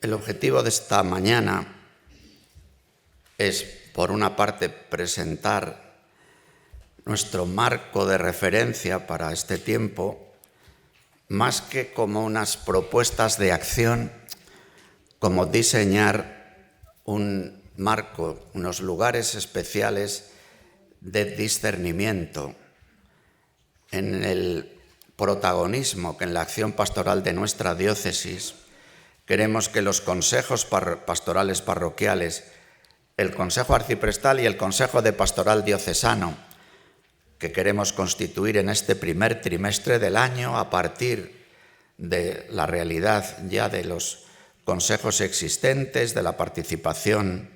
El objetivo de esta mañana es, por una parte, presentar nuestro marco de referencia para este tiempo, más que como unas propuestas de acción, como diseñar un marco, unos lugares especiales de discernimiento en el protagonismo que en la acción pastoral de nuestra diócesis queremos que los consejos pastorales parroquiales, el Consejo Arciprestal y el Consejo de Pastoral Diocesano, que queremos constituir en este primer trimestre del año a partir de la realidad ya de los consejos existentes, de la participación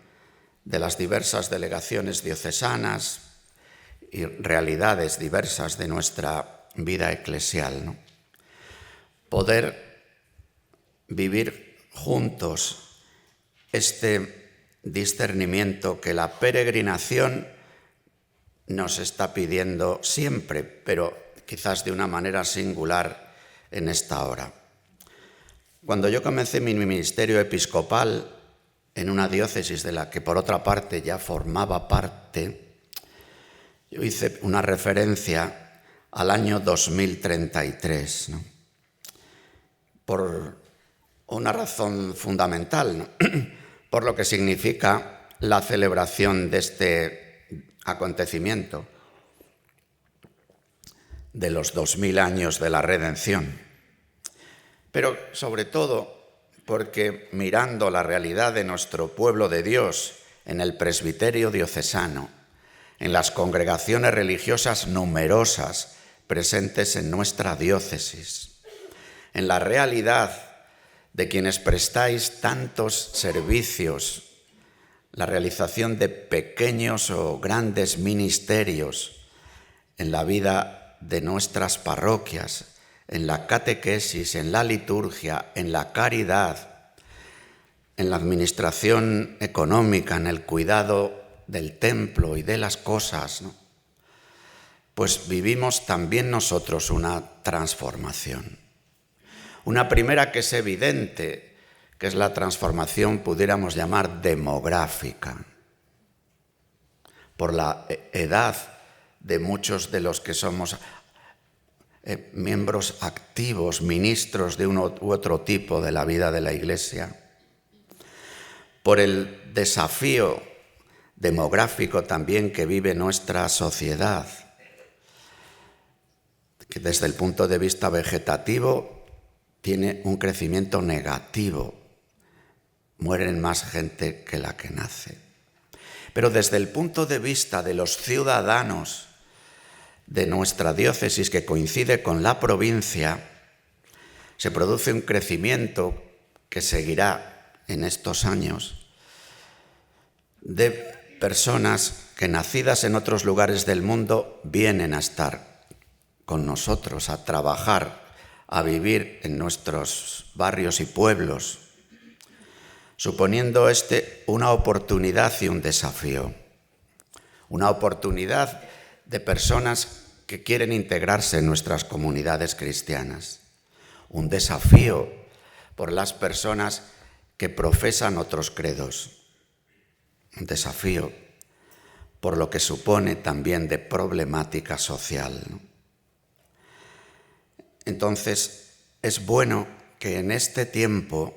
de las diversas delegaciones diocesanas y realidades diversas de nuestra vida eclesial, ¿no? Poder vivir juntos este discernimiento que la peregrinación nos está pidiendo siempre, pero quizás de una manera singular en esta hora. Cuando yo comencé mi ministerio episcopal en una diócesis de la que por otra parte ya formaba parte, yo hice una referencia al año 2033, ¿no? Por una razón fundamental, ¿no? Por lo que significa la celebración de este acontecimiento de los 2000 años de la redención. Pero sobre todo porque mirando la realidad de nuestro pueblo de Dios en el presbiterio diocesano, en las congregaciones religiosas numerosas presentes en nuestra diócesis, en la realidad de quienes prestáis tantos servicios, la realización de pequeños o grandes ministerios en la vida de nuestras parroquias, en la catequesis, en la liturgia, en la caridad, en la administración económica, en el cuidado del templo y de las cosas, ¿no? Pues vivimos también nosotros una transformación. Una primera que es evidente, que es la transformación, pudiéramos llamar demográfica, por la edad de muchos de los que somos miembros activos, ministros de uno u otro tipo de la vida de la Iglesia, por el desafío demográfico también que vive nuestra sociedad, que desde el punto de vista vegetativo tiene un crecimiento negativo. Mueren más gente que la que nace. Pero desde el punto de vista de los ciudadanos de nuestra diócesis, que coincide con la provincia, se produce un crecimiento que seguirá en estos años de personas que, nacidas en otros lugares del mundo, vienen a estar con nosotros, a trabajar, a vivir en nuestros barrios y pueblos, suponiendo una oportunidad y un desafío. Una oportunidad de personas que quieren integrarse en nuestras comunidades cristianas. Un desafío por las personas que profesan otros credos. Un desafío por lo que supone también de problemática social, ¿no? Entonces, es bueno que en este tiempo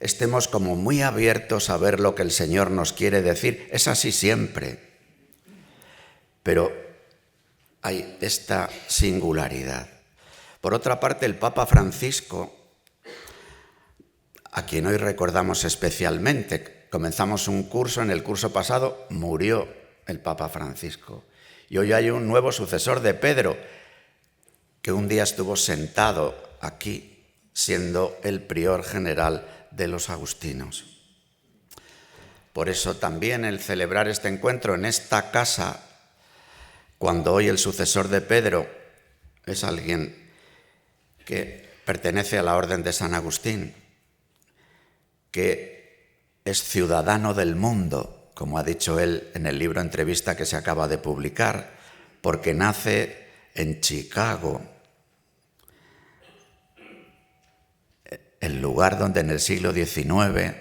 estemos como muy abiertos a ver lo que el Señor nos quiere decir. Es así siempre, pero hay esta singularidad. Por otra parte, el Papa Francisco, a quien hoy recordamos especialmente, comenzamos un curso, en el curso pasado murió el Papa Francisco, y hoy hay un nuevo sucesor de Pedro, que un día estuvo sentado aquí, siendo el prior general de los agustinos. Por eso también el celebrar este encuentro en esta casa, cuando hoy el sucesor de Pedro es alguien que pertenece a la Orden de San Agustín, que es ciudadano del mundo, como ha dicho él en el libro Entrevista que se acaba de publicar, porque nace en Chicago, el lugar donde en el siglo XIX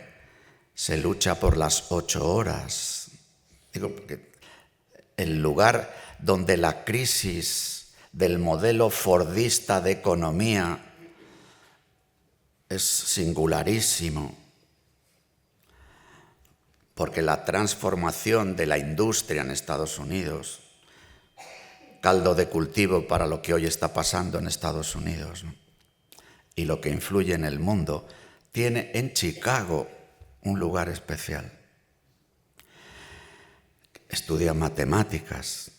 se lucha por las 8 horas. Digo, porque el lugar donde la crisis del modelo fordista de economía es singularísimo, porque la transformación de la industria en Estados Unidos, caldo de cultivo para lo que hoy está pasando en Estados Unidos, ¿no? Y lo que influye en el mundo, tiene en Chicago un lugar especial. Estudia matemáticas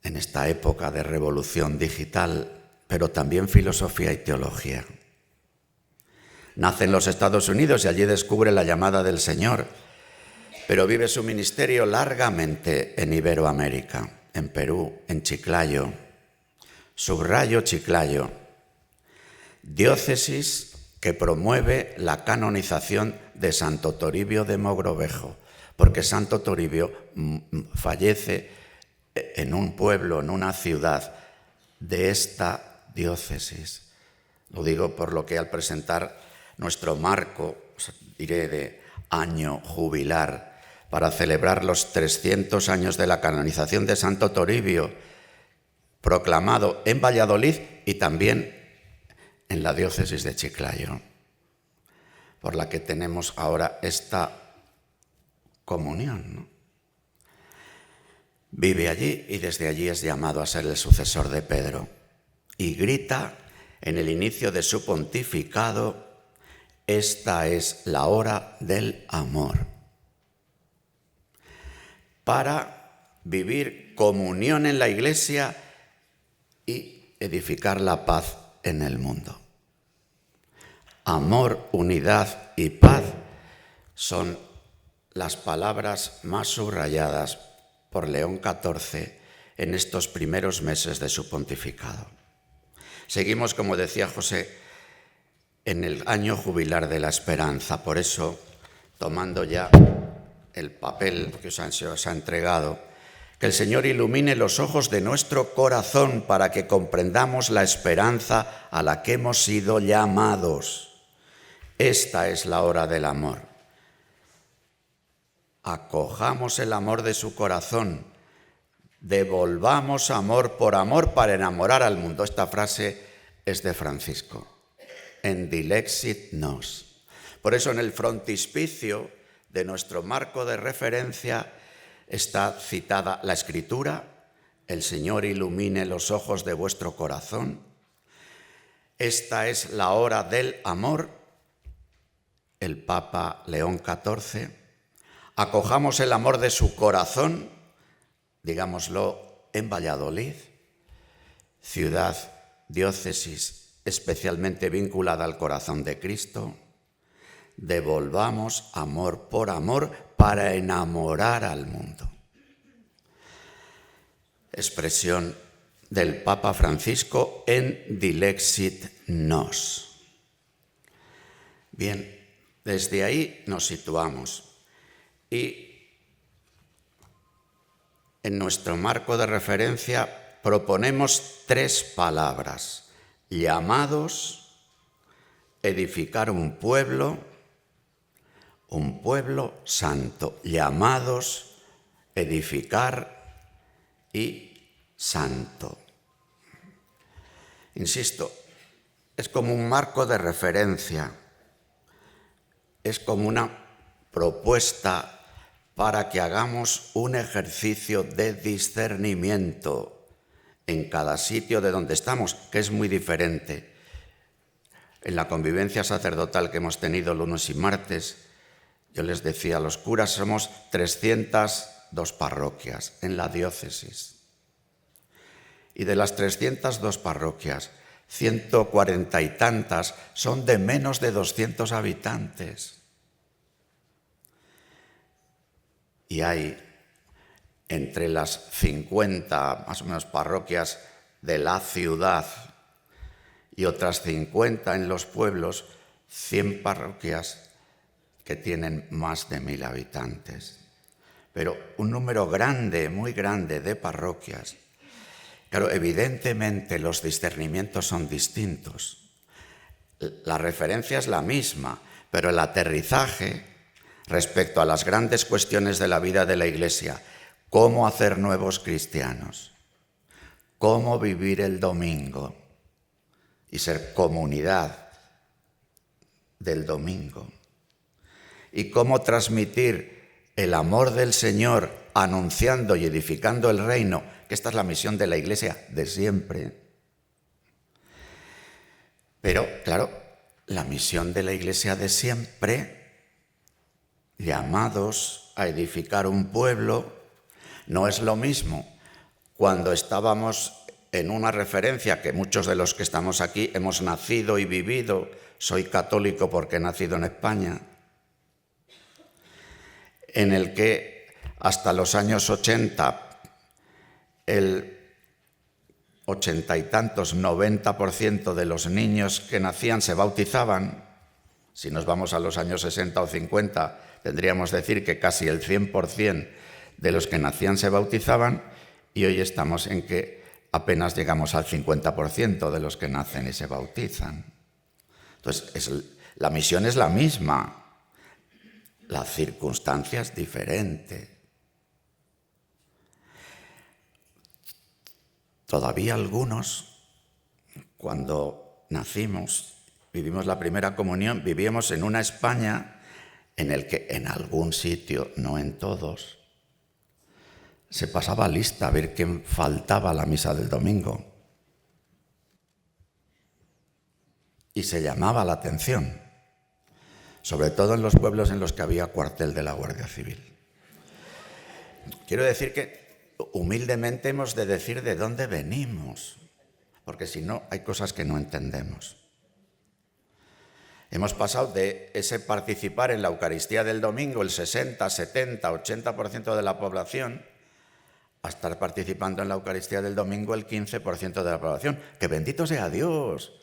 en esta época de revolución digital, pero también filosofía y teología. Nace en los Estados Unidos y allí descubre la llamada del Señor, pero vive su ministerio largamente en Iberoamérica, en Perú, en Chiclayo. Subrayo Chiclayo, diócesis que promueve la canonización de Santo Toribio de Mogrovejo, porque Santo Toribio fallece en un pueblo, en una ciudad de esta diócesis. Lo digo por lo que al presentar nuestro marco, diré, de año jubilar, para celebrar los 300 años de la canonización de Santo Toribio, proclamado en Valladolid y también en la diócesis de Chiclayo, por la que tenemos ahora esta comunión, ¿no? Vive allí y desde allí es llamado a ser el sucesor de Pedro y grita en el inicio de su pontificado: esta es la hora del amor, para vivir comunión en la Iglesia y edificar la paz en el mundo. Amor, unidad y paz son las palabras más subrayadas por León XIV en estos primeros meses de su pontificado. Seguimos, como decía José, en el año jubilar de la esperanza. Por eso, tomando ya el papel que se os ha entregado, que el Señor ilumine los ojos de nuestro corazón para que comprendamos la esperanza a la que hemos sido llamados. Esta es la hora del amor. Acojamos el amor de su corazón, devolvamos amor por amor para enamorar al mundo. Esta frase es de Francisco, en Dilexit Nos. Por eso en el frontispicio de nuestro marco de referencia está citada la Escritura: el Señor ilumine los ojos de vuestro corazón. Esta es la hora del amor, el Papa León XIV. Acojamos el amor de su corazón, digámoslo, en Valladolid, ciudad, diócesis especialmente vinculada al corazón de Cristo. Devolvamos amor por amor para enamorar al mundo. Expresión del Papa Francisco en Dilexit Nos. Bien, desde ahí nos situamos y en nuestro marco de referencia proponemos 3 palabras: llamados, edificar un pueblo santo. Llamados, edificar y santo. Insisto, es como un marco de referencia, es como una propuesta para que hagamos un ejercicio de discernimiento en cada sitio de donde estamos, que es muy diferente. En la convivencia sacerdotal que hemos tenido lunes y martes, yo les decía a los curas, somos 302 parroquias en la diócesis. Y de las 302 parroquias, 140 y tantas son de menos de 200 habitantes. Y hay entre las 50 más o menos parroquias de la ciudad y otras 50 en los pueblos, 100 parroquias que tienen más de 1000 habitantes. Pero un número grande, muy grande de parroquias. Claro, evidentemente los discernimientos son distintos. La referencia es la misma, pero el aterrizaje respecto a las grandes cuestiones de la vida de la Iglesia, cómo hacer nuevos cristianos, cómo vivir el domingo y ser comunidad del domingo, y cómo transmitir el amor del Señor anunciando y edificando el reino, que esta es la misión de la Iglesia de siempre. Pero, claro, la misión de la Iglesia de siempre, llamados a edificar un pueblo, no es lo mismo cuando estábamos en una referencia que muchos de los que estamos aquí hemos nacido y vivido. Soy católico porque he nacido en España, en el que hasta los años 80, el 80 y tantos, 90% de los niños que nacían se bautizaban. Si nos vamos a los años 60 o 50, tendríamos que decir que casi el 100% de los que nacían se bautizaban, y hoy estamos en que apenas llegamos al 50% de los que nacen y se bautizan. Entonces, la misión es la misma, la circunstancia es diferente. Todavía algunos, cuando nacimos, vivimos la primera comunión, vivíamos en una España en el que en algún sitio, no en todos, se pasaba lista a ver quién faltaba a la misa del domingo. Y se llamaba la atención, sobre todo en los pueblos en los que había cuartel de la Guardia Civil. Quiero decir que humildemente hemos de decir de dónde venimos, porque si no hay cosas que no entendemos. Hemos pasado de ese participar en la Eucaristía del domingo, el 60, 70, 80% de la población, a estar participando en la Eucaristía del domingo el 15% de la población. ¡Que bendito sea Dios!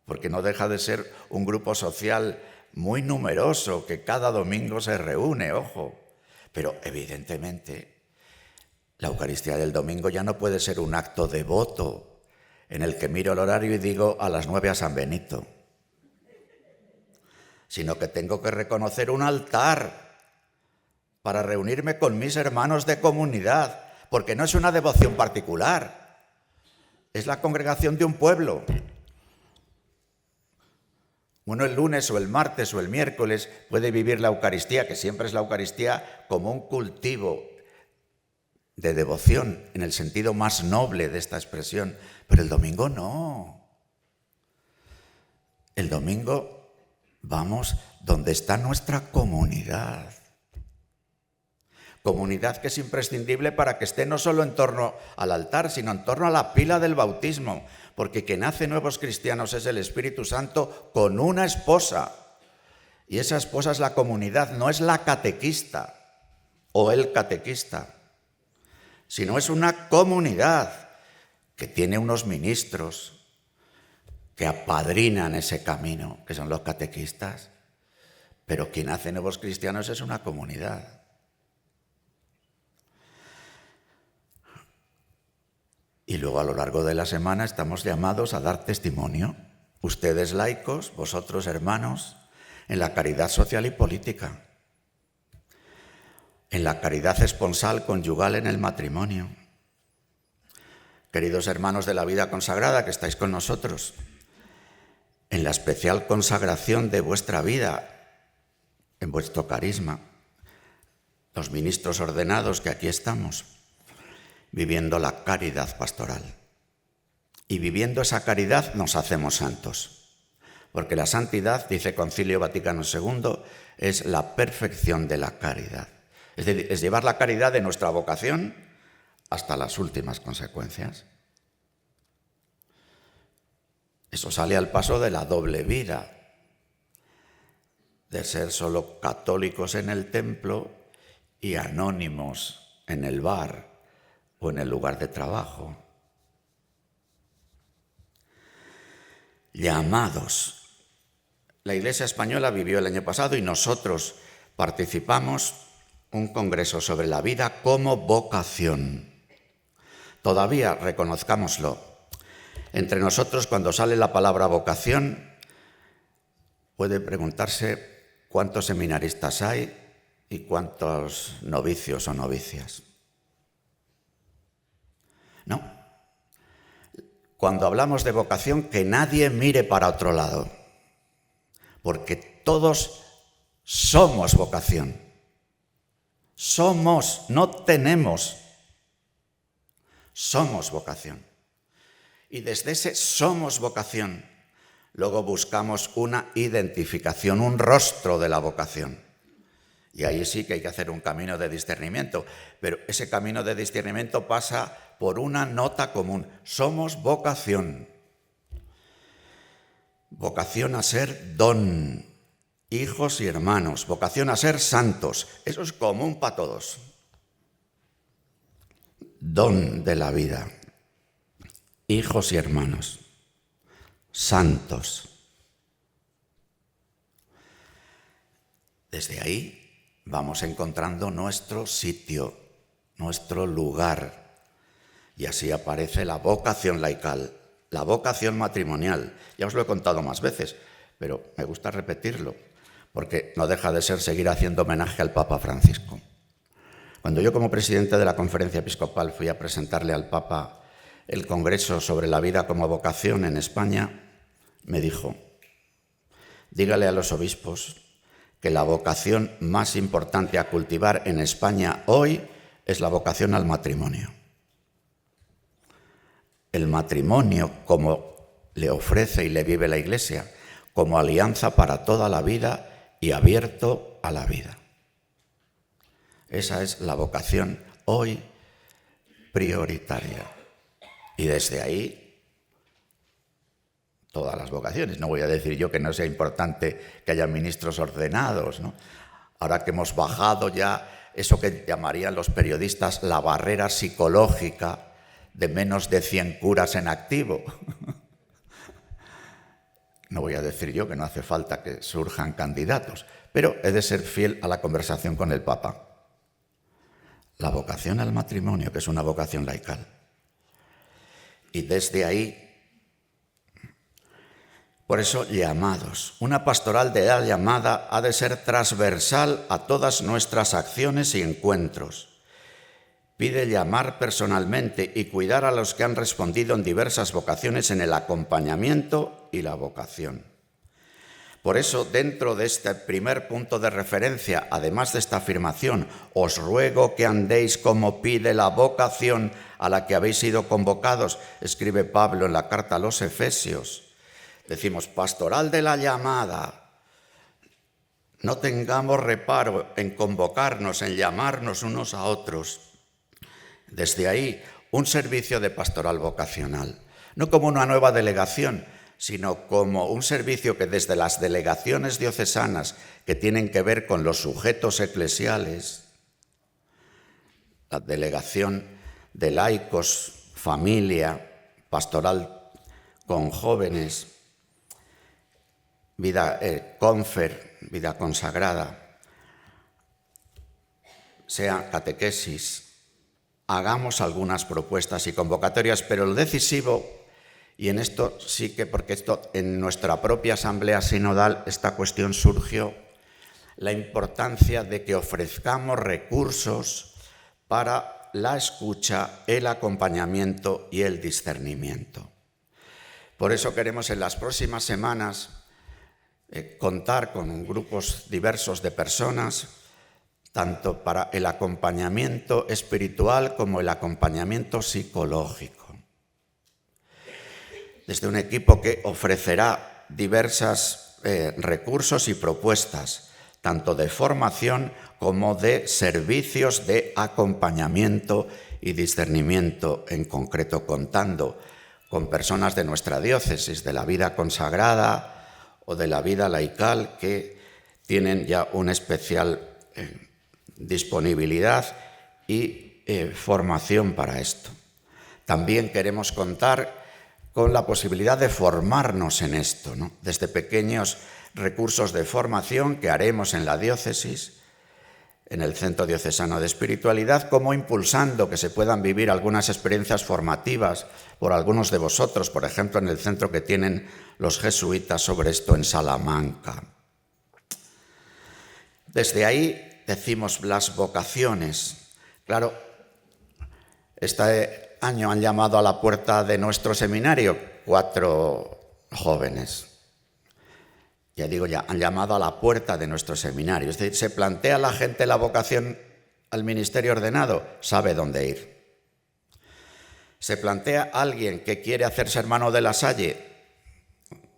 Porque no deja de ser un grupo social muy numeroso que cada domingo se reúne, ojo. Pero evidentemente la Eucaristía del domingo ya no puede ser un acto devoto en el que miro el horario y digo a las 9 a San Benito, sino que tengo que reconocer un altar para reunirme con mis hermanos de comunidad, porque no es una devoción particular, es la congregación de un pueblo. Uno el lunes o el martes o el miércoles puede vivir la Eucaristía, que siempre es la Eucaristía, como un cultivo de devoción, en el sentido más noble de esta expresión, pero el domingo no. El domingo vamos donde está nuestra comunidad. Comunidad que es imprescindible para que esté no solo en torno al altar, sino en torno a la pila del bautismo, porque quien hace nuevos cristianos es el Espíritu Santo con una esposa, y esa esposa es la comunidad, no es la catequista o el catequista, sino es una comunidad que tiene unos ministros que apadrinan ese camino, que son los catequistas, pero quien hace nuevos cristianos es una comunidad. Y luego a lo largo de la semana estamos llamados a dar testimonio, ustedes laicos, vosotros hermanos, en la caridad social y política, en la caridad esponsal conyugal en el matrimonio. Queridos hermanos de la vida consagrada que estáis con nosotros, en la especial consagración de vuestra vida, en vuestro carisma, los ministros ordenados que aquí estamos, viviendo la caridad pastoral. Y viviendo esa caridad nos hacemos santos, porque la santidad, dice Concilio Vaticano II, es la perfección de la caridad. Es decir, es llevar la caridad de nuestra vocación hasta las últimas consecuencias. Eso sale al paso de la doble vida, de ser solo católicos en el templo y anónimos en el bar o en el lugar de trabajo. Llamados. La Iglesia española vivió el año pasado y nosotros participamos un congreso sobre la vida como vocación. Todavía, reconozcámoslo, entre nosotros cuando sale la palabra vocación puede preguntarse cuántos seminaristas hay y cuántos novicios o novicias. No. Cuando hablamos de vocación, que nadie mire para otro lado, porque todos somos vocación. Somos, no tenemos. Somos vocación. Y desde ese somos vocación, luego buscamos una identificación, un rostro de la vocación. Y ahí sí que hay que hacer un camino de discernimiento, pero ese camino de discernimiento pasa por una nota común. Somos vocación. Vocación a ser don, hijos y hermanos. Vocación a ser santos. Eso es común para todos. Don de la vida. Hijos y hermanos. Santos. Desde ahí vamos encontrando nuestro sitio, nuestro lugar. Y así aparece la vocación laical, la vocación matrimonial. Ya os lo he contado más veces, pero me gusta repetirlo, porque no deja de ser seguir haciendo homenaje al Papa Francisco. Cuando yo, como presidente de la Conferencia Episcopal, fui a presentarle al Papa el Congreso sobre la vida como vocación en España, me dijo: dígale a los obispos que la vocación más importante a cultivar en España hoy es la vocación al matrimonio. El matrimonio, como le ofrece y le vive la Iglesia, como alianza para toda la vida y abierto a la vida. Esa es la vocación hoy prioritaria. Y desde ahí, todas las vocaciones. No voy a decir yo que no sea importante que haya ministros ordenados, ¿no? Ahora que hemos bajado ya eso que llamarían los periodistas la barrera psicológica de menos de 100 curas en activo. No voy a decir yo que no hace falta que surjan candidatos, pero he de ser fiel a la conversación con el Papa. La vocación al matrimonio, que es una vocación laical. Y desde ahí, por eso, llamados. Una pastoral de la llamada ha de ser transversal a todas nuestras acciones y encuentros. Pide llamar personalmente y cuidar a los que han respondido en diversas vocaciones en el acompañamiento y la vocación. Por eso, dentro de este primer punto de referencia, además de esta afirmación, os ruego que andéis como pide la vocación a la que habéis sido convocados, escribe Pablo en la carta a los Efesios. Decimos, pastoral de la llamada. No tengamos reparo en convocarnos, en llamarnos unos a otros. Desde ahí, un servicio de pastoral vocacional. No como una nueva delegación, sino como un servicio que desde las delegaciones diocesanas que tienen que ver con los sujetos eclesiales, la delegación de laicos, familia, pastoral con jóvenes, vida confer, vida consagrada, sea catequesis, hagamos algunas propuestas y convocatorias, pero lo decisivo, y en esto sí que, porque esto en nuestra propia asamblea sinodal esta cuestión surgió, la importancia de que ofrezcamos recursos para la escucha, el acompañamiento y el discernimiento. Por eso queremos en las próximas semanas contar con grupos diversos de personas, tanto para el acompañamiento espiritual como el acompañamiento psicológico. Desde un equipo que ofrecerá diversos recursos y propuestas, tanto de formación como de servicios de acompañamiento y discernimiento, en concreto contando con personas de nuestra diócesis, de la vida consagrada o de la vida laical, que tienen ya una especial disponibilidad y formación para esto. También queremos contar con la posibilidad de formarnos en esto, ¿no? Desde pequeños recursos de formación que haremos en la diócesis, en el Centro Diocesano de Espiritualidad, como impulsando que se puedan vivir algunas experiencias formativas por algunos de vosotros, por ejemplo, en el centro que tienen los jesuitas sobre esto en Salamanca. Desde ahí decimos las vocaciones. Claro, este año han llamado a la puerta de nuestro seminario 4 jóvenes. Ya digo, ya han llamado a la puerta de nuestro seminario. Es decir, se plantea la gente la vocación al ministerio ordenado, sabe dónde ir. Se plantea alguien que quiere hacerse hermano de la Salle,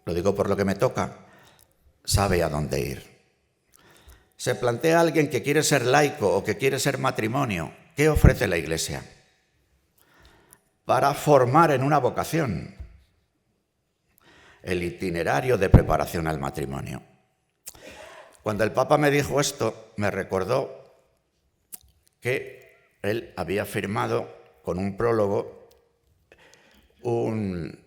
lo digo por lo que me toca, sabe a dónde ir. Se plantea alguien que quiere ser laico o que quiere ser matrimonio, ¿qué ofrece la Iglesia? Para formar en una vocación. El itinerario de preparación al matrimonio. Cuando el Papa me dijo esto, me recordó que él había firmado con un prólogo un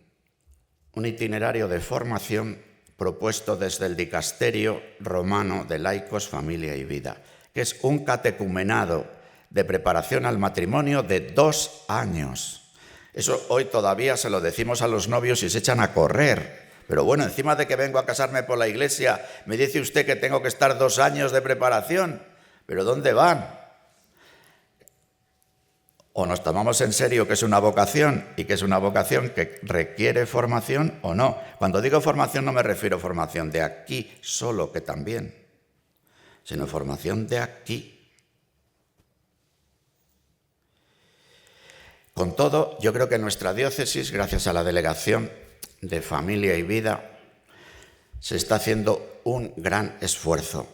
itinerario de formación propuesto desde el Dicasterio Romano de Laicos, Familia y Vida, que es un catecumenado de preparación al matrimonio de 2 años. Eso hoy todavía se lo decimos a los novios y se echan a correr. Pero bueno, encima de que vengo a casarme por la Iglesia, me dice usted que tengo que estar 2 años de preparación. ¿Pero dónde van? O nos tomamos en serio que es una vocación y que es una vocación que requiere formación o no. Cuando digo formación no me refiero a formación de aquí solo, que también, sino formación de aquí. Con todo, yo creo que nuestra diócesis, gracias a la Delegación de Familia y Vida, se está haciendo un gran esfuerzo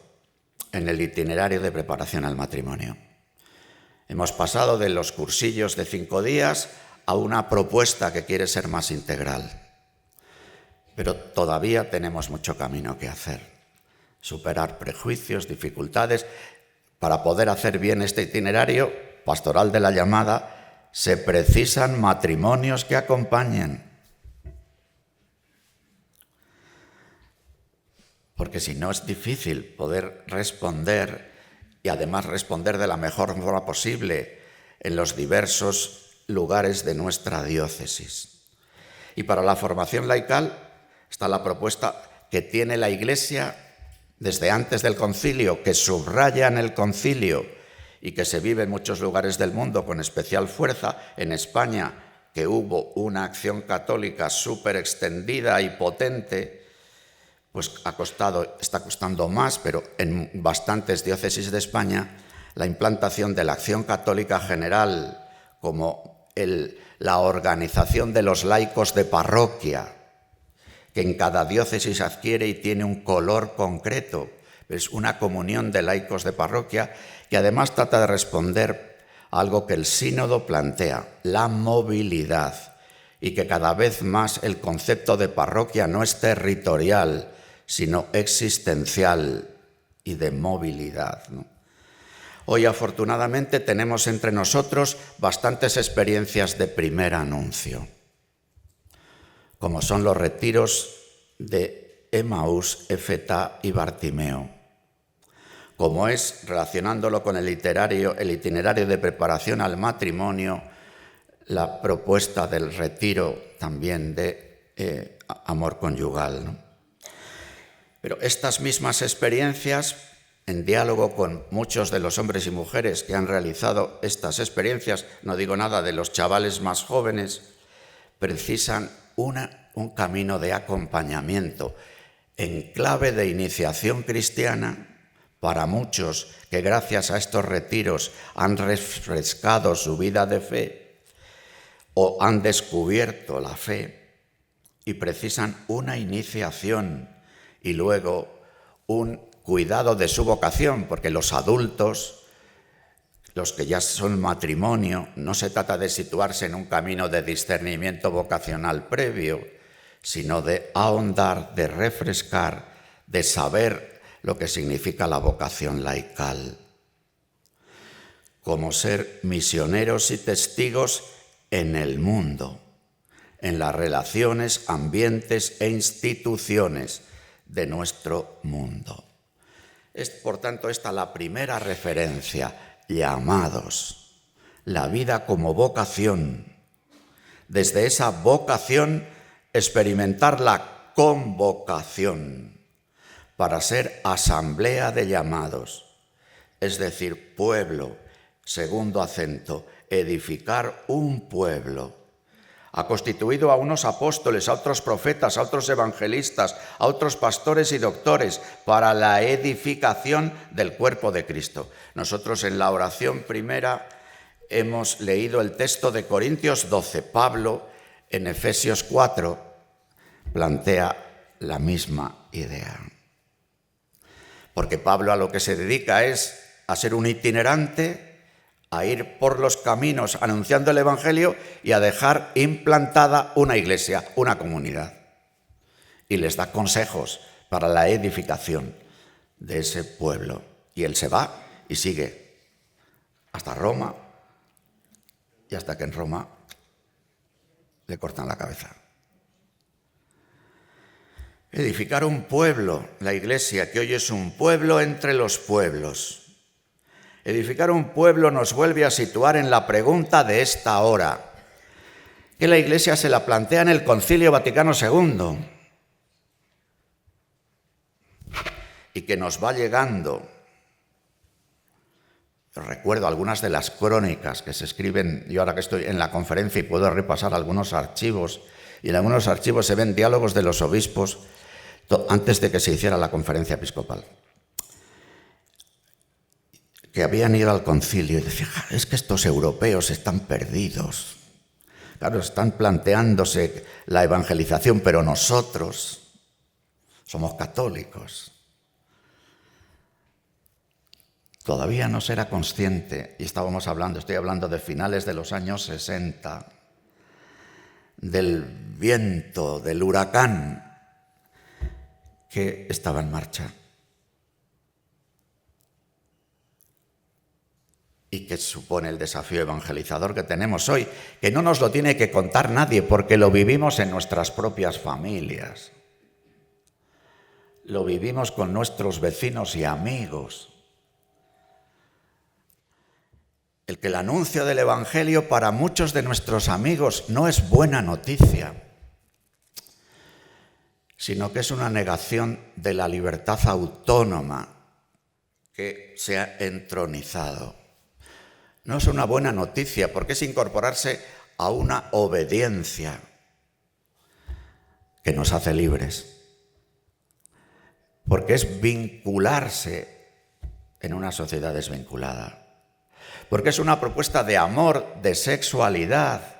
en el itinerario de preparación al matrimonio. Hemos pasado de los cursillos de 5 días a una propuesta que quiere ser más integral. Pero todavía tenemos mucho camino que hacer. Superar prejuicios, dificultades. Para poder hacer bien este itinerario pastoral de la llamada, se precisan matrimonios que acompañen. Porque si no es difícil poder responder y además responder de la mejor forma posible en los diversos lugares de nuestra diócesis. Y para la formación laical está la propuesta que tiene la Iglesia desde antes del concilio, que subraya en el concilio y que se vive en muchos lugares del mundo con especial fuerza. En España, que hubo una acción católica súper extendida y potente, pues está costando más, pero en bastantes diócesis de España, la implantación de la acción católica general como la organización de los laicos de parroquia, que en cada diócesis adquiere y tiene un color concreto. Es una comunión de laicos de parroquia que además trata de responder a algo que el sínodo plantea, la movilidad, y que cada vez más el concepto de parroquia no es territorial, sino existencial y de movilidad, ¿no? Hoy, afortunadamente, tenemos entre nosotros bastantes experiencias de primer anuncio, como son los retiros de Emaús, Éfeta y Bartimeo, como es, relacionándolo con el itinerario de preparación al matrimonio, la propuesta del retiro también de amor conyugal, ¿no? Pero estas mismas experiencias, en diálogo con muchos de los hombres y mujeres que han realizado estas experiencias, no digo nada de los chavales más jóvenes, precisan un camino de acompañamiento en clave de iniciación cristiana para muchos que gracias a estos retiros han refrescado su vida de fe o han descubierto la fe y precisan una iniciación y luego un cuidado de su vocación, porque los adultos, los que ya son matrimonio, no se trata de situarse en un camino de discernimiento vocacional previo, sino de ahondar, de refrescar, de saber lo que significa la vocación laical, como ser misioneros y testigos en el mundo, en las relaciones, ambientes e instituciones de nuestro mundo. Es, por tanto, esta la primera referencia, llamados, la vida como vocación. Desde esa vocación, experimentar la convocación para ser asamblea de llamados, es decir, pueblo, segundo acento, edificar un pueblo. Ha constituido a unos apóstoles, a otros profetas, a otros evangelistas, a otros pastores y doctores para la edificación del cuerpo de Cristo. Nosotros en la oración primera hemos leído el texto de Corintios 12. Pablo en Efesios 4 plantea la misma idea. Porque Pablo a lo que se dedica es a ser un itinerante, a ir por los caminos anunciando el Evangelio y a dejar implantada una iglesia, una comunidad. Y les da consejos para la edificación de ese pueblo. Y él se va y sigue hasta Roma, y hasta que en Roma le cortan la cabeza. Edificar un pueblo, la iglesia, que hoy es un pueblo entre los pueblos. Edificar un pueblo nos vuelve a situar en la pregunta de esta hora, que la Iglesia se la plantea en el Concilio Vaticano II y que nos va llegando. Recuerdo algunas de las crónicas que se escriben, yo ahora que estoy en la conferencia y puedo repasar algunos archivos, y en algunos archivos se ven diálogos de los obispos antes de que se hiciera la conferencia episcopal, que habían ido al concilio y decían, es que estos europeos están perdidos. Claro, están planteándose la evangelización, pero nosotros somos católicos. Todavía no se era consciente, y estoy hablando de finales de los años 60, del viento, del huracán que estaba en marcha. Y que supone el desafío evangelizador que tenemos hoy, que no nos lo tiene que contar nadie, porque lo vivimos en nuestras propias familias. Lo vivimos con nuestros vecinos y amigos. El que el anuncio del Evangelio para muchos de nuestros amigos no es buena noticia, sino que es una negación de la libertad autónoma que se ha entronizado. No es una buena noticia porque es incorporarse a una obediencia que nos hace libres, porque es vincularse en una sociedad desvinculada, porque es una propuesta de amor, de sexualidad,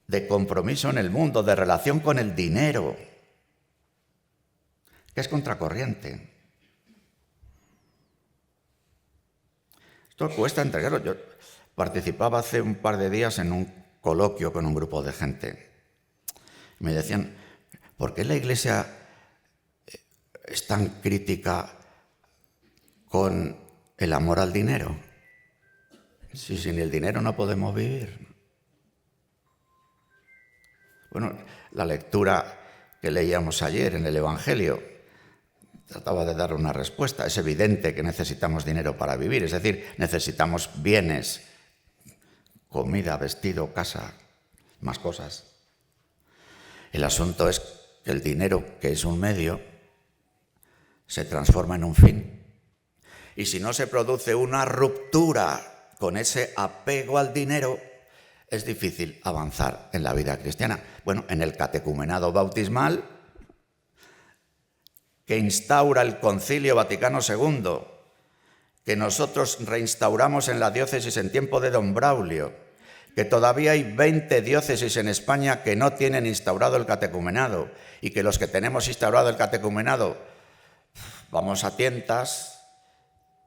de compromiso en el mundo, de relación con el dinero, que es contracorriente. Esto cuesta entregarlo. Yo participaba hace un par de días en un coloquio con un grupo de gente. Me decían, ¿por qué la Iglesia es tan crítica con el amor al dinero? Si sin el dinero no podemos vivir. Bueno, la lectura que leíamos ayer en el Evangelio trataba de dar una respuesta. Es evidente que necesitamos dinero para vivir, es decir, necesitamos bienes, comida, vestido, casa, más cosas. El asunto es que el dinero, que es un medio, se transforma en un fin. Y si no se produce una ruptura con ese apego al dinero, es difícil avanzar en la vida cristiana. Bueno, en el catecumenado bautismal que instaura el Concilio Vaticano II, que nosotros reinstauramos en la diócesis en tiempo de don Braulio, que todavía hay 20 diócesis en España que no tienen instaurado el catecumenado y que los que tenemos instaurado el catecumenado vamos a tientas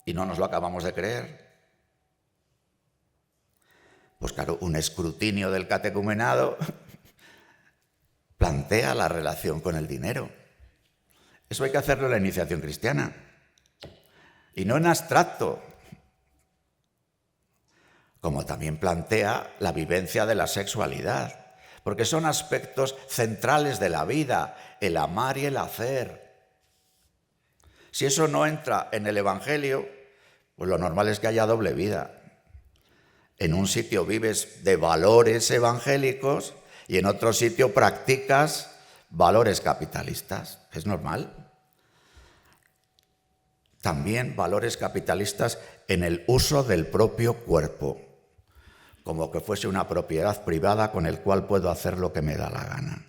y no nos lo acabamos de creer. Pues claro, un escrutinio del catecumenado plantea la relación con el dinero. Eso hay que hacerlo en la iniciación cristiana. Y no en abstracto. Como también plantea la vivencia de la sexualidad. Porque son aspectos centrales de la vida, el amar y el hacer. Si eso no entra en el Evangelio, pues lo normal es que haya doble vida. En un sitio vives de valores evangélicos y en otro sitio practicas valores capitalistas. Es normal. También valores capitalistas en el uso del propio cuerpo, como que fuese una propiedad privada con el cual puedo hacer lo que me da la gana.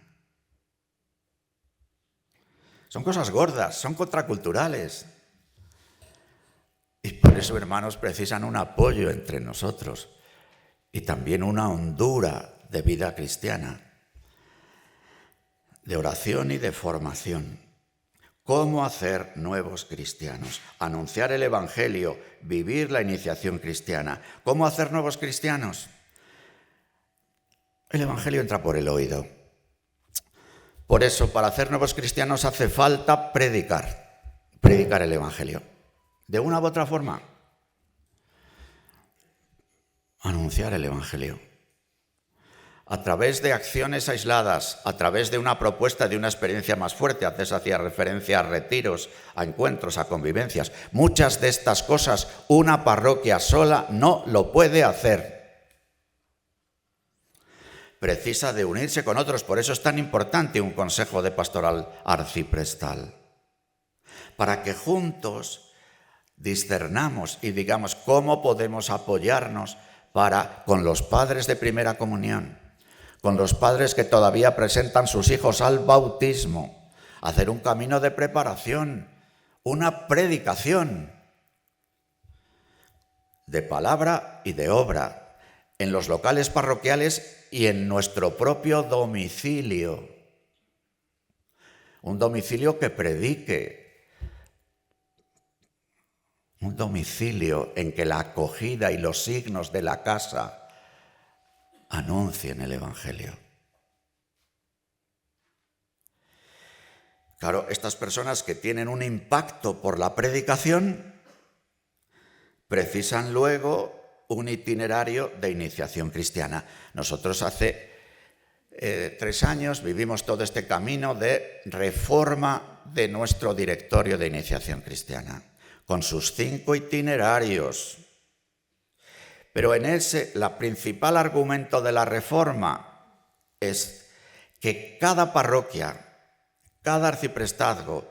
Son cosas gordas, son contraculturales. Y por eso, hermanos, precisan un apoyo entre nosotros y también una hondura de vida cristiana, de oración y de formación. ¿Cómo hacer nuevos cristianos? Anunciar el Evangelio, vivir la iniciación cristiana. ¿Cómo hacer nuevos cristianos? El Evangelio entra por el oído. Por eso, para hacer nuevos cristianos hace falta predicar el Evangelio. De una u otra forma, anunciar el Evangelio. A través de acciones aisladas, a través de una propuesta, de una experiencia más fuerte. Antes hacía referencia a retiros, a encuentros, a convivencias. Muchas de estas cosas una parroquia sola no lo puede hacer. Precisa de unirse con otros, por eso es tan importante un consejo de pastoral arciprestal. Para que juntos discernamos y digamos cómo podemos apoyarnos con los padres de primera comunión, con los padres que todavía presentan sus hijos al bautismo, hacer un camino de preparación, una predicación de palabra y de obra, en los locales parroquiales y en nuestro propio domicilio. Un domicilio que predique, un domicilio en que la acogida y los signos de la casa anuncien el Evangelio. Claro, estas personas que tienen un impacto por la predicación precisan luego un itinerario de iniciación cristiana. Nosotros hace 3 años vivimos todo este camino de reforma de nuestro directorio de iniciación cristiana, con sus 5 itinerarios. Pero en ese, el principal argumento de la reforma es que cada parroquia, cada arciprestazgo,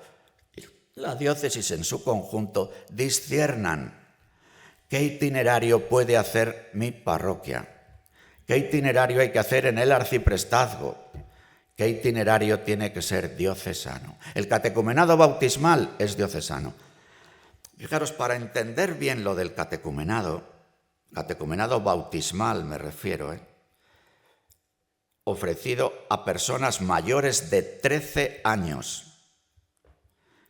la diócesis en su conjunto, disciernan qué itinerario puede hacer mi parroquia, qué itinerario hay que hacer en el arciprestazgo, qué itinerario tiene que ser diocesano. El catecumenado bautismal es diocesano. Fijaros, para entender bien lo del catecumenado bautismal me refiero, ofrecido a personas mayores de 13 años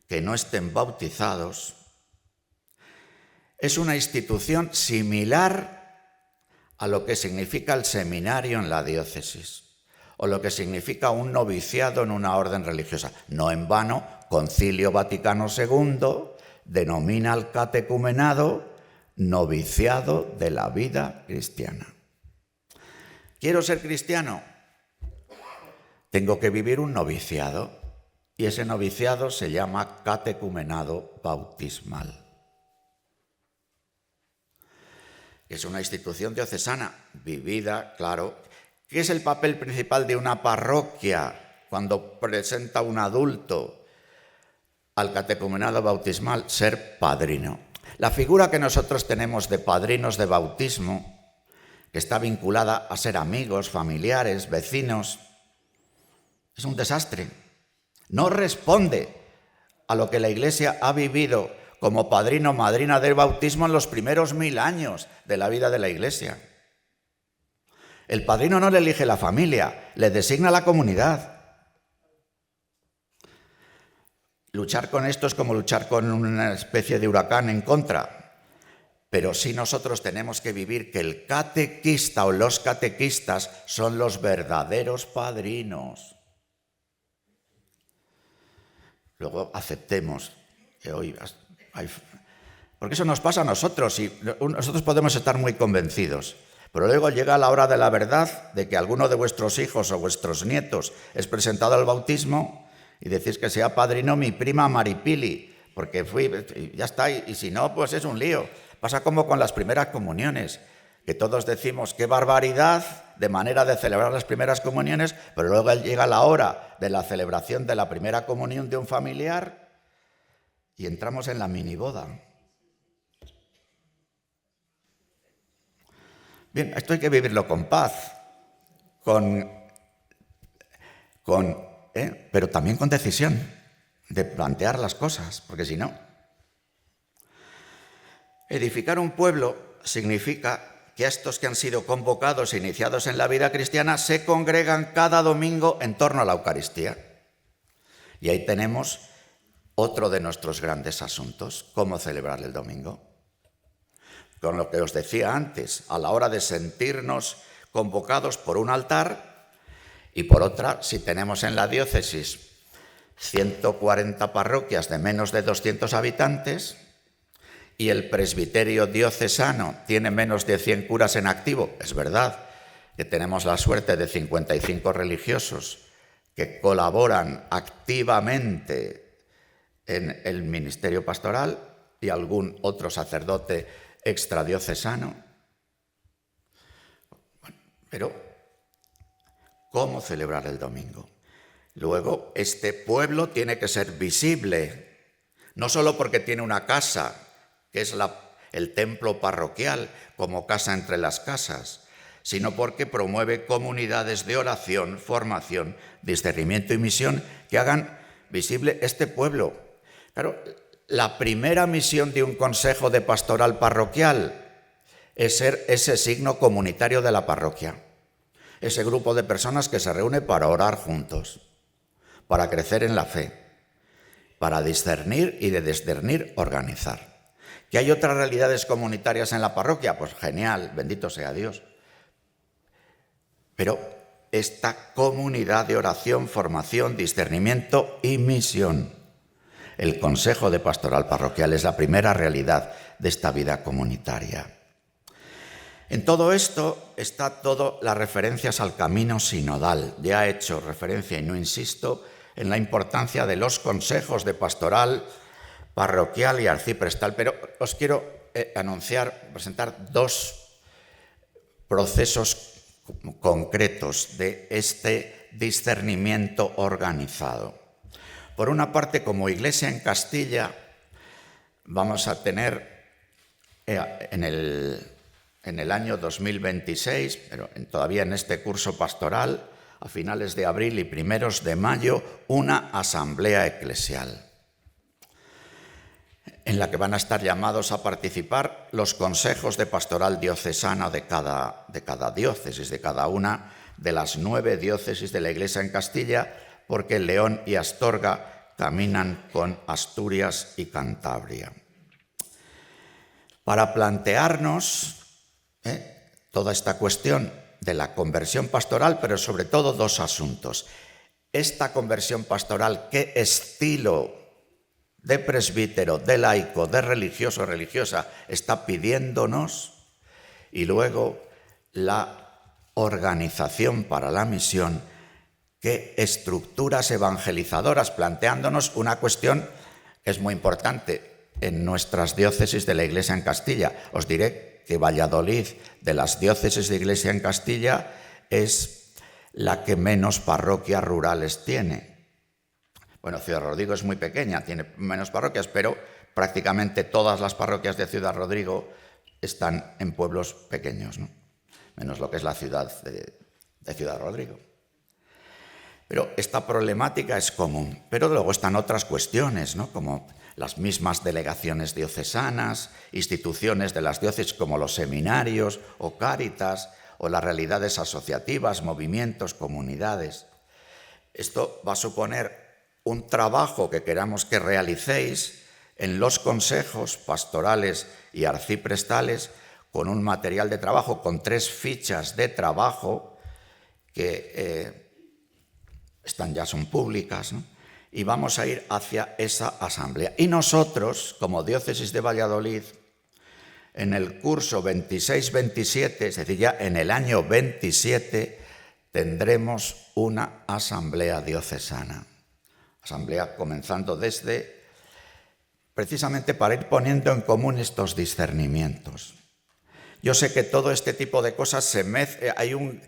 que no estén bautizados, es una institución similar a lo que significa el seminario en la diócesis o lo que significa un noviciado en una orden religiosa. No en vano, Concilio Vaticano II denomina al catecumenado noviciado de la vida cristiana. ¿Quiero ser cristiano? Tengo que vivir un noviciado y ese noviciado se llama catecumenado bautismal. Es una institución diocesana vivida, claro. ¿Qué es el papel principal de una parroquia cuando presenta un adulto al catecumenado bautismal? Ser padrino. La figura que nosotros tenemos de padrinos de bautismo, que está vinculada a ser amigos, familiares, vecinos, es un desastre. No responde a lo que la Iglesia ha vivido como padrino o madrina del bautismo en los primeros 1000 años de la vida de la Iglesia. El padrino no le elige la familia, le designa la comunidad. Luchar con esto es como luchar con una especie de huracán en contra. Pero sí nosotros tenemos que vivir que el catequista o los catequistas son los verdaderos padrinos. Luego aceptemos que hoy porque eso nos pasa a nosotros y nosotros podemos estar muy convencidos. Pero luego llega la hora de la verdad, de que alguno de vuestros hijos o vuestros nietos es presentado al bautismo y decís que sea padrino mi prima Maripili, porque fui, y ya está, y si no, pues es un lío. Pasa como con las primeras comuniones, que todos decimos qué barbaridad de manera de celebrar las primeras comuniones, pero luego llega la hora de la celebración de la primera comunión de un familiar y entramos en la miniboda. Bien, esto hay que vivirlo con paz, pero también con decisión de plantear las cosas, porque si no... Edificar un pueblo significa que estos que han sido convocados e iniciados en la vida cristiana se congregan cada domingo en torno a la Eucaristía. Y ahí tenemos otro de nuestros grandes asuntos, cómo celebrar el domingo. Con lo que os decía antes, a la hora de sentirnos convocados por un altar y por otra, si tenemos en la diócesis 140 parroquias de menos de 200 habitantes y el presbiterio diocesano tiene menos de 100 curas en activo, es verdad que tenemos la suerte de 55 religiosos que colaboran activamente en el ministerio pastoral y algún otro sacerdote extradiocesano. Bueno, pero, ¿cómo celebrar el domingo? Luego, este pueblo tiene que ser visible, no solo porque tiene una casa, que es el templo parroquial, como casa entre las casas, sino porque promueve comunidades de oración, formación, discernimiento y misión que hagan visible este pueblo. Claro, la primera misión de un consejo de pastoral parroquial es ser ese signo comunitario de la parroquia, ese grupo de personas que se reúne para orar juntos, para crecer en la fe, para discernir y de discernir organizar. ¿Que hay otras realidades comunitarias en la parroquia? Pues genial, bendito sea Dios. Pero esta comunidad de oración, formación, discernimiento y misión, el Consejo de Pastoral Parroquial, es la primera realidad de esta vida comunitaria. En todo esto está todo las referencias al camino sinodal. Ya he hecho referencia, y no insisto, en la importancia de los consejos de pastoral parroquial y arciprestal, pero os quiero presentar dos procesos concretos de este discernimiento organizado. Por una parte, como Iglesia en Castilla, vamos a tener en el año 2026, pero todavía en este curso pastoral, a finales de abril y primeros de mayo, una asamblea eclesial, en la que van a estar llamados a participar los consejos de pastoral diocesana de cada diócesis, de cada una de las 9 diócesis de la Iglesia en Castilla, porque León y Astorga caminan con Asturias y Cantabria. Para plantearnos toda esta cuestión de la conversión pastoral, pero sobre todo dos asuntos. Esta conversión pastoral, ¿qué estilo de presbítero, de laico, de religioso o religiosa está pidiéndonos? Y luego la organización para la misión, qué estructuras evangelizadoras, planteándonos una cuestión que es muy importante en nuestras diócesis de la Iglesia en Castilla. Os diré que Valladolid, de las diócesis de Iglesia en Castilla, es la que menos parroquias rurales tiene. Bueno, Ciudad Rodrigo es muy pequeña, tiene menos parroquias, pero prácticamente todas las parroquias de Ciudad Rodrigo están en pueblos pequeños, ¿no? Menos lo que es la ciudad de Ciudad Rodrigo. Pero esta problemática es común. Pero luego están otras cuestiones, ¿no? Como las mismas delegaciones diocesanas, instituciones de las diócesis como los seminarios o cáritas, o las realidades asociativas, movimientos, comunidades. Esto va a suponer un trabajo que queramos que realicéis en los consejos pastorales y arciprestales, con un material de trabajo, con 3 fichas de trabajo que son públicas, ¿no? Y vamos a ir hacia esa asamblea. Y nosotros, como diócesis de Valladolid, en el curso 26-27, es decir, ya en el año 27, tendremos una asamblea diocesana. Asamblea comenzando desde precisamente para ir poniendo en común estos discernimientos. Yo sé que todo este tipo de cosas hay un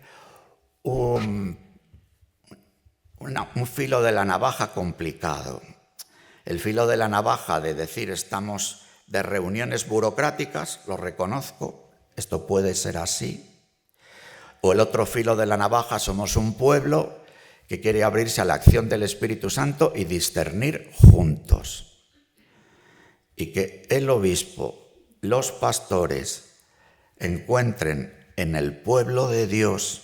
filo de la navaja complicado. El filo de la navaja de decir estamos de reuniones burocráticas, lo reconozco, esto puede ser así. O el otro filo de la navaja, somos un pueblo que quiere abrirse a la acción del Espíritu Santo y discernir juntos. Y que el obispo, los pastores, encuentren en el pueblo de Dios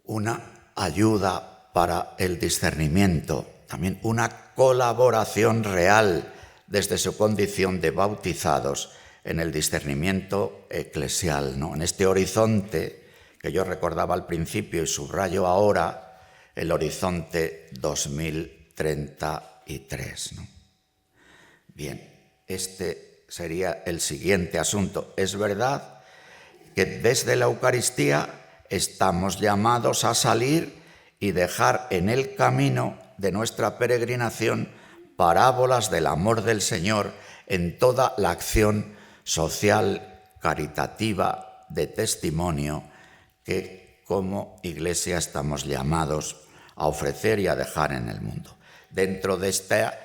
una ayuda para el discernimiento, también una colaboración real desde su condición de bautizados en el discernimiento eclesial, ¿no? En este horizonte que yo recordaba al principio y subrayo ahora, el horizonte 2033, ¿no? Bien, este sería el siguiente asunto. Es verdad que desde la Eucaristía estamos llamados a salir y dejar en el camino de nuestra peregrinación parábolas del amor del Señor en toda la acción social, caritativa, de testimonio que como Iglesia estamos llamados a ofrecer y a dejar en el mundo. Dentro de esta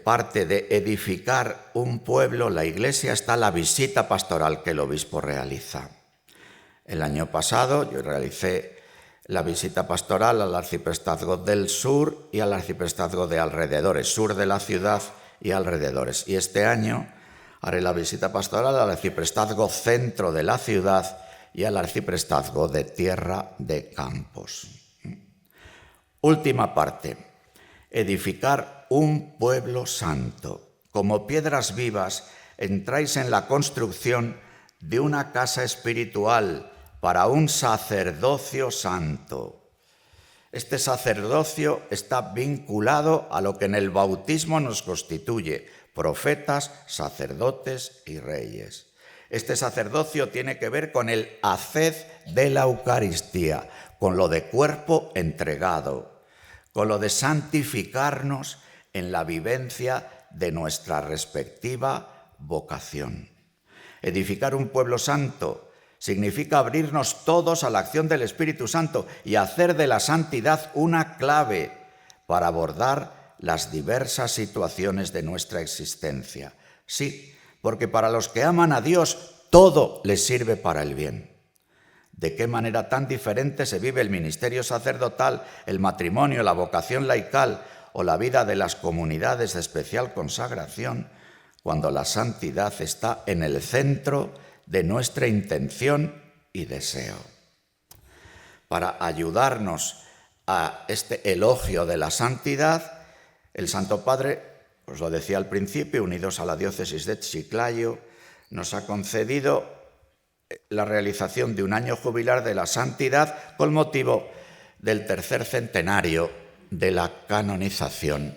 parte de edificar un pueblo, la Iglesia, está la visita pastoral que el obispo realiza. El año pasado yo realicé la visita pastoral al arciprestazgo del sur y al arciprestazgo de alrededores, sur de la ciudad y alrededores. Y este año haré la visita pastoral al arciprestazgo centro de la ciudad y al arciprestazgo de Tierra de Campos. Última parte. Edificar un pueblo santo. Como piedras vivas, entráis en la construcción de una casa espiritual para un sacerdocio santo. Este sacerdocio está vinculado a lo que en el bautismo nos constituye, profetas, sacerdotes y reyes. Este sacerdocio tiene que ver con el haced de la Eucaristía, con lo de cuerpo entregado, con lo de santificarnos en la vivencia de nuestra respectiva vocación. Edificar un pueblo santo significa abrirnos todos a la acción del Espíritu Santo y hacer de la santidad una clave para abordar las diversas situaciones de nuestra existencia. Sí, porque para los que aman a Dios todo les sirve para el bien. ¿De qué manera tan diferente se vive el ministerio sacerdotal, el matrimonio, la vocación laical o la vida de las comunidades de especial consagración cuando la santidad está en el centro de nuestra intención y deseo? Para ayudarnos a este elogio de la santidad, el Santo Padre, os lo decía al principio, unidos a la diócesis de Chiclayo, nos ha concedido la realización de un año jubilar de la santidad con motivo del tercer centenario de la canonización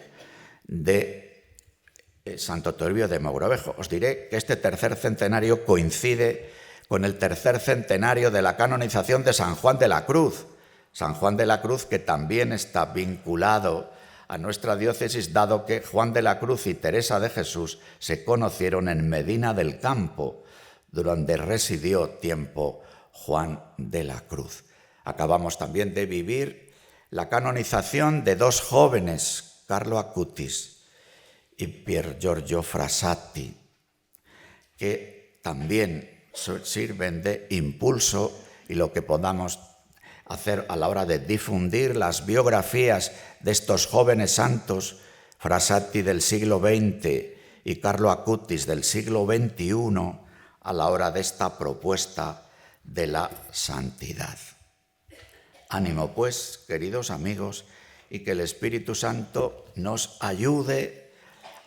de Santo Toribio de Mogrovejo. Os diré que este tercer centenario coincide con el tercer centenario de la canonización de San Juan de la Cruz. San Juan de la Cruz, que también está vinculado a nuestra diócesis, dado que Juan de la Cruz y Teresa de Jesús se conocieron en Medina del Campo, donde residió tiempo Juan de la Cruz. Acabamos también de vivir la canonización de dos jóvenes, Carlo Acutis y Pier Giorgio Frassati, que también sirven de impulso y lo que podamos hacer a la hora de difundir las biografías de estos jóvenes santos, Frassati del siglo XX y Carlo Acutis del siglo XXI, a la hora de esta propuesta de la santidad. Ánimo, pues, queridos amigos, y que el Espíritu Santo nos ayude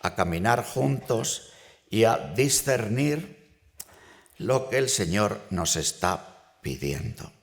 a caminar juntos y a discernir lo que el Señor nos está pidiendo.